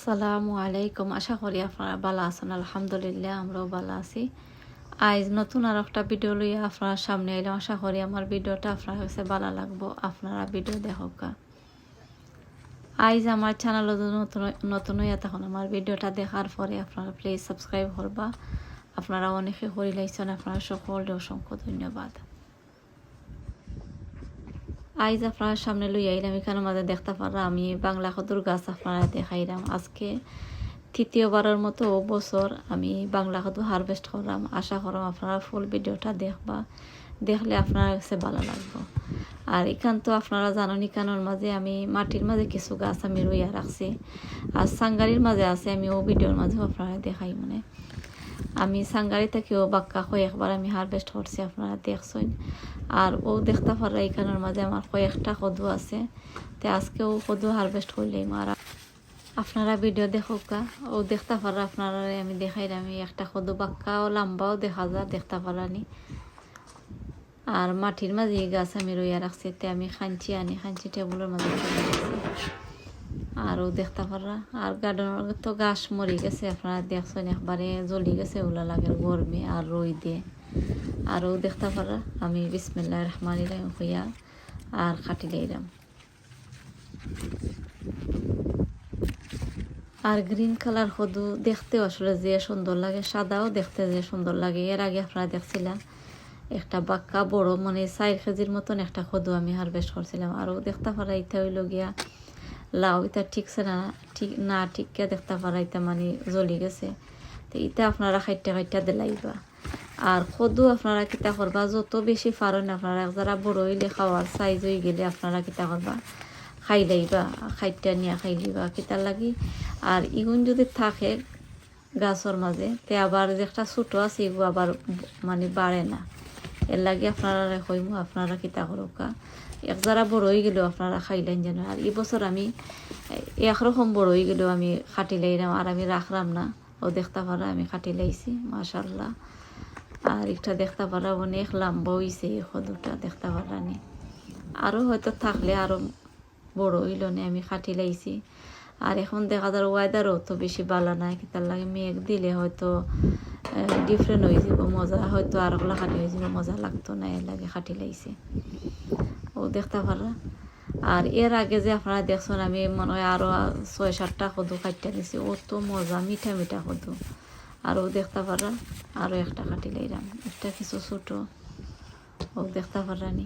আসসালামু আলাইকুম। আশা করি আপনারা ভালো আছেন। আলহামদুলিল্লাহ আমরাও ভালো আছি। আজ নতুন আর একটা ভিডিও লইয়া আপনার সামনে এলাম। আশা করি আমার ভিডিওটা আপনার কাছে ভালো লাগবো। আপনারা ভিডিও দেখোকা। আজ আমার চ্যানেল নতুন নতুন হইয়া তখন আমার ভিডিওটা দেখার পরে আপনারা প্লিজ সাবস্ক্রাইব করবা। আপনারা অনেকে করে লাইছেন, আপনারা সকলে অসংখ্য ধন্যবাদ। আইজ আপনার সামনে লইয়া আইলাম, এখানে মাঝে দেখতে পারা আমি বাংলা কদুর গাছ আপনারা দেখাইলাম। আজকে তৃতীয়বারের মতো বছর আমি বাংলা কদু হারভেস্ট করলাম। আশা করলাম আপনারা ফুল ভিডিওটা দেখবা, দেখলে আপনার কাছে ভালো লাগবে। আর এখান তো আপনারা জানেন, এখানোর মাঝে আমি মাটির মাঝে কিছু গাছ আমি রইয়া রাখছি, আর সাঙ্গারির মাঝে আছে। আমি ও ভিডিওর মাঝেও আপনারা দেখাই। আমি সাঙ্গারি থেকেও বাক্কা কয়েকবার আমি হারভেস্ট করছি, আপনারা দেখছেন। আর ও দেখতে পারা এখানের মাঝে আমার কয়েকটা কদু আছে, তো আজকেও কদু হারভেস্ট করলেই মারা আপনারা ভিডিও দেখোকা। ও দেখতে পারা আপনারা আমি দেখাইলাম। আমি একটা কদু বাক্কাও লম্বাও দেখা যায়, দেখতে পারানি। আর মাটির মাঝে এই গাছ আমি রইয়া রাখছি, তে আমি খাঞ্চি টেবুলের মাঝে আরও দেখতে পারা। আর গার্ডেনের তো গাছ মরি গেছে, আপনারা দেখছেন, একবারে জ্বলি গেছে ওলা লাগে গরমে আর রই দিয়ে। আরও দেখতে পারা আমি বিসমিল্লাহির রহমানির রহিম হইয়া আর কাটি লাইলাম। আর গ্রিন কালার কদু দেখতে আসলে যে সুন্দর লাগে, সাদাও দেখতে যে সুন্দর লাগে। এর আগে আপনারা দেখছিলাম একটা বাক্কা বড় 4 কেজির মতন একটা কদু আমি হারভেস্ট করছিলাম। আরও দেখতে পারা ইটা হইল গিয়া লাউ, এটা ঠিকছে না, ঠিককে দেখতে পারা এটা জ্বলি গেছে। তো এটা আপনারা খাইটা দিলাইবা। আর কদু আপনারা কিতা করবা, যত বেশি পারেন আপনারা যারা বড় হইলে খাওয়ার সাইজ হয়ে গেলে আপনারা কিতা করবা, খাইলাইবা, খাইটা নিয়ে খাইলিবা কিতার লাগি। আর ইগুন যদি থাকে গাছের মাঝে, তে আবার যে একটা ছোটো আছে এগু আবার বাড়ে না। এর লাগে আপনারা কইমু আপনারা কিতা করোকা, যারা বড় হয়ে গেলেও আপনারা খাইলেন যেন। আর এই বছর আমি একরকম বড় হয়ে গেলেও আমি খাটি লাইলাম, আর আমি রাখলাম না। ও দেখতে পারা আমি খাটি লাইছি মাশাল্লাহ। আর একটা দেখতে পারা অনেক লম্বা হয়েছে এই কদুটা, দেখতে পারানি। আরও হয়তো থাকলে আরও বড় হইল না, আমি খাটি লাইছি। আর এখন দেখা যায় ওয়েদারও তো বেশি ভালো নাই, তার লাগে মেঘ দিলে হয়তো ডিফারেন্ট হয়ে যাব, মজা হয়তো আর ওগুলো খাটি হয়ে যাব, মজা লাগতো না, এর লাগে খাটি লাইছে। ও দেখতে পারা। আর এর আগে যে আপনারা দেখছেন আমি মনে হয় আরও 6-7টা কদু খাইটা নিছি, ও তো মজা, মিঠা মিঠা কদু। আর ও দেখতে পারা আরও একটা খাটি লাইলাম, একটা কিছু ছোটো। ও দেখতে পারানি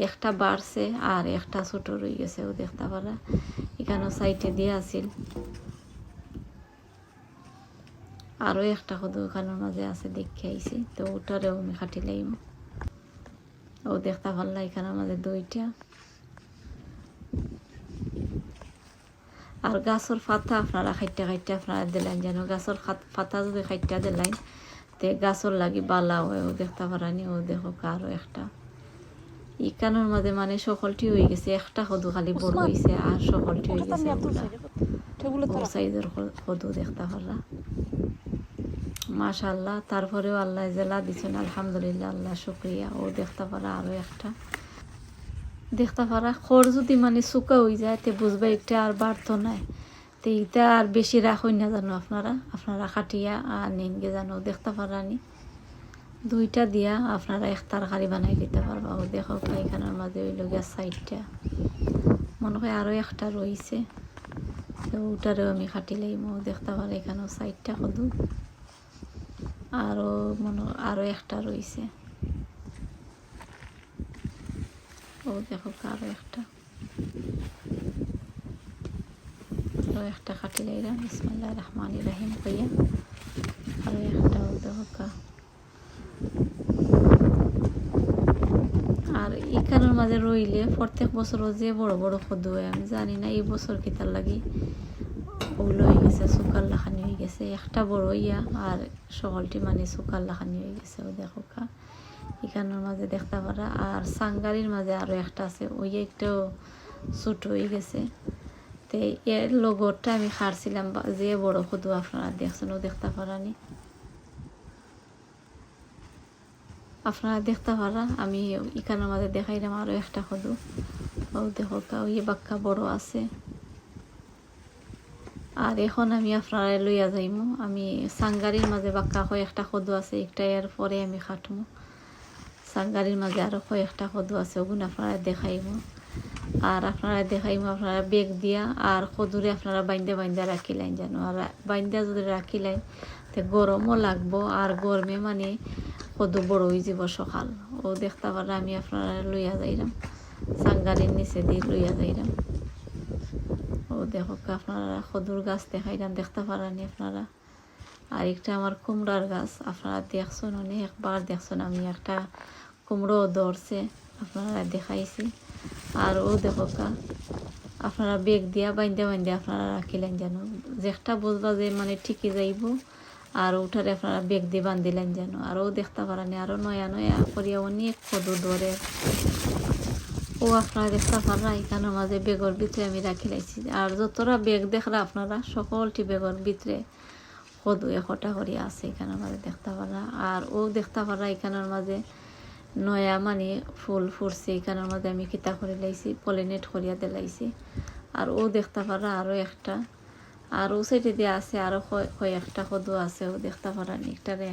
একটা বাড়ছে আর একটা ছোট রয়ে গেছে, ও দেখতে পারা। এখানেও সাইডে দিয়ে আসিল আরও একটা কদু ওখানের মাঝে আছে, দেখে আইছি। তো ওটারেও আমি খাটি লাইম। ও দেখতে পারলা এখানের মাঝে 2টা। আর গাছের পাতা আপনারা খাইটা আপনারা দিলেন যেন, গাছের পাতা যদি খাইটা দিলেন তে গাছের লাগি বালা হয়। ও দেখতে পারানি। ও দেখো আরও একটা ইকানোর মাঝে সকলটি হয়ে গেছে, একটা কদু খালি বড় হয়েছে, আর সকলটি হয়ে গেছে বড় সাইজের কদু দেখতে পারা মাশাল্লাহ। তারপরেও আল্লাহ জেলা দিচ্ছেন, আলহামদুলিল্লাহ, আল্লাহ শুক্রিয়া। ও দেখতে পারা আরও একটা দেখতে পারা। খড় যদি শুকা হয়ে যায় তে বুঝবা একটা আর বাড়তো নাই, তো এটা আর বেশি রাখই না জানো আপনারা খাটিয়া আর নেনগে জানো। দেখতে পারানি 2টা দিয়া আপনারা এক তরকারি বানাই দিতে পারবা। ও দেখো এখানের মাঝে ওই লগিয়া 4টা, মনে হয় আরও একটা রয়েছে, তো ওটারেও আমি খাটি লাইম। ও দেখতে পারা এখানেও 4টা কদু, আরও একটা রয়েছে। ও দেখো আরও একটা খাটি লাইলাম। বিসমিল্লাহির রহমানির রহিম কইয়া আরও একটা। ও দেখো আর এখানের মাঝে রইলে প্রত্যেক বছরও যে বড় বড় কদু হয়, আমি জানি না এই বছর কিতার লাগি ওগুলো হয়ে গেছে, সুকার লাখানি হয়ে গেছে। একটা বড় ইয়া আর সকলটি সুকার লাখানি হয়ে গেছে। ও দেখো এখানের মাঝে দেখতে পারা। আর সাঙ্গারির মাঝে আরও একটা আছে, ওই একটাও ছোট হয়ে গেছে। তো এর লগরটা আমি খাড়ছিলাম, যে বড় কদু আপনারা দেখছেন। ও দেখতে পারানি আপনারা দেখতে পারা। আমি এখানের মাঝে দেখাইলাম আরও একটা কদু। ও দেখো ওই বাক্কা বড় আছে। আর এখন আমি আপনারা লইয়া যাইমু। আমি সাংগারির মাঝে বাক্কা কয়েকটা খদু আছে, একটা এর পরে আমি খাটমু। সাংগারির মাঝে আরও কয়েকটা খদু আছে, ওগুলো আপনারা দেখাইমু। আর আপনারা দেখাইমু আপনারা বেগ দিয়া আর খদুরে আপনারা বাইন্দা রাখিলেন যেন। আর বাইন্দা যদি রাখিলেন তো গরমও লাগবো, আর গরমে মানে খদু বড় হয়ে যাব সকাল। ও দেখতে পারে আমি আপনারা লইয়া যাইলাম, সাংগারির নিচে দিয়ে লইয়া যাইলাম। ও দেখো আপনারা খদুর গাছ দেখাইলাম, দেখতে পারানি আপনারা। আর একটা আমার কুমড়ার গাছ আপনারা দেখছেন, অনেকবার দেখছেন। আমি একটা কুমড়ো ধরছে আপনারা দেখাইছি। আর ও দেখো আপনারা বেগ দিয়া বাইন্দা আপনারা রাখিলেন যেন, যেটা বুঝবা যে মানে ঠিকই যাইব। আর ওটারে আপনারা বেগ দিয়ে বান্ধিলেন যেন। আর ও দেখতে পারানি আরও নয়া করিয়া অনেক খদু ধরে। ও আপনারা দেখতে পারা এখানের মাঝে বেগর ভিতরে আমি রাখি লাইছি। আর যতটা বেগ দেখরা আপনারা সকলটি বেগর ভিতরে খদু একটা করি আছে এখানের মাঝে দেখতে পারা। আর ও দেখতে পারা এখানের মাঝে নয়া মানে ফুল ফুটছে এখানের মাঝে আমি কিতা করে লাইছি, পলিনেট করিয়া দিলাইছি। আর ও দেখতে পারা আরও একটা, আর ও সাইডে দিয়ে আছে আরও কয়েকটা খদু আছে। ও দেখতে পারা একটারে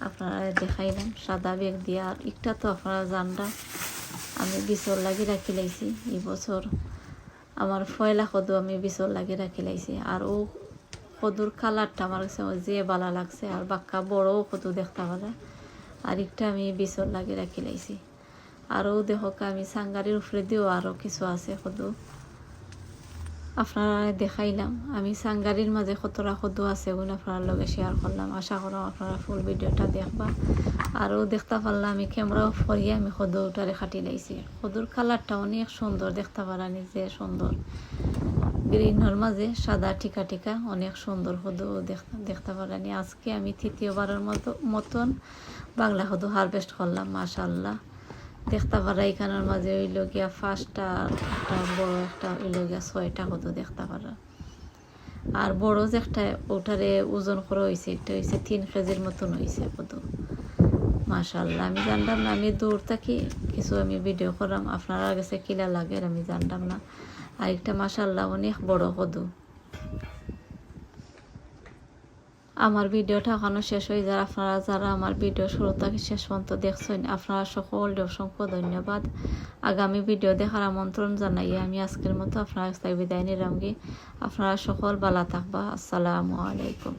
আপনারা দেখাইলাম সাদা বেগ দিয়ে। আর একটা তো আপনারা জানরা আমি বিচর লাগি রাখি লাইছি। এই বছর আমার ফয়লা খদু আমি বিচর লাগি রাখি লাইছি। আর ও খদুর কালারটা আমার কাছে যে ভালো লাগছে। আর বাক্কা বড়ও খদু দেখতে পারা। আর একটা আমি বিচর লাগি রাখি লাইছি। আরও দেখো আমি সাংগারির উপরে দিয়েও আরও কিছু আছে খদু আপনারা দেখাইলাম। আমি সাংগারির মাঝে কতটা খদু আছে ওগুলো আপনার লগে শেয়ার করলাম। আশা করলাম আপনারা ফুল ভিডিওটা দেখবা। আরও দেখতে পারলাম আমি ক্যামেরা অফ করিয়ে আমি খদুটারে খাটি লাইছি। খদুর কালারটা অনেক সুন্দর দেখতে পারা, নিজে সুন্দর গ্রিনের মাঝে সাদা টিকা টিকা অনেক সুন্দর খদু দেখতে পারানি। আজকে আমি তৃতীয়বারের মতন বাংলা খদু হারভেস্ট করলাম। মাশাআল্লাহ দেখতে পারা এখানের মাঝে ওই লগিয়া 5টা একটা বড় একটা ওই লগিয়া 6টা খদু দেখতে পারা। আর বড় যে একটা ওটারে ওজন করে হয়েছে, এটা হয়েছে 3 কেজির মতন হয়েছে খদু। মাশাআল্লাহ আমি জানতাম না, আমি দূর থাকি কিছু আমি ভিডিও করলাম, আপনারা কাছে কিলা লাগে আমি জানতাম না। আর একটা মাশাআল্লাহ অনেক বড় খদু। আমার ভিডিওটা এখনো শেষ হয়ে যায়। আপনারা যারা আমার ভিডিও শুরু থেকে শেষ পর্যন্ত দেখছেন আপনারা সকলকে অসংখ্য ধন্যবাদ। আগামী ভিডিও দেখার আমন্ত্রণ জানাই আমি আজকের মতো আপনারা বিদায় নিলাম। আপনারা সকল ভালো থাকবা। আসসালামু আলাইকুম।